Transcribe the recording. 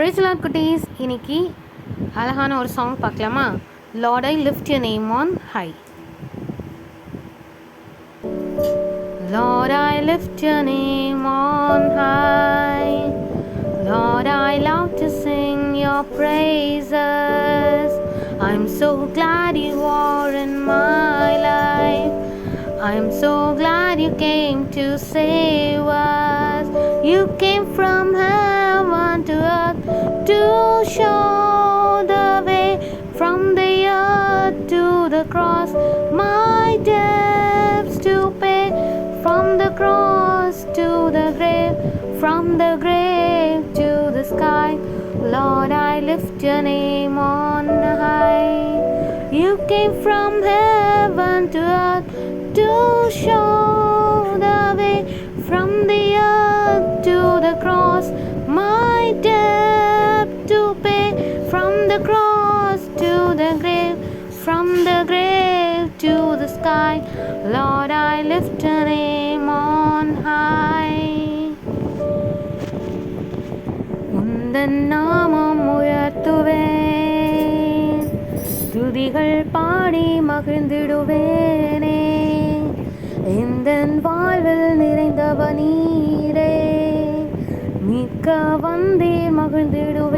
Praise the Lord குட்டீஸ். இன்னைக்கு அழகான ஒரு சாங் பார்க்கலாமா? Lord, I lift your name on high. Lord, I lift your name on high. Lord, I love to sing your praises. I'm so glad you are in my life. I'm so glad you came to save us. You came from heaven to earth to show the way, from the earth to the cross, my debts to pay, from the cross to the grave, from the grave to the sky. Lord, I lift your name on high. You came from heaven to earth to show the way, from the earth to the cross, my debt to pay, from the cross to the grave, from the grave to the sky. Lord, I lift your name on high. உந்தன் நாமம் உயர்த்துவேன், துதிகள் பாடி மகிழ்ந்திடுவேனே. எந்தன் வாழ்வில் நிறைந்தவ நீரே, மிக்க வந்தீர் மகிழ்ந்திடுவேனே.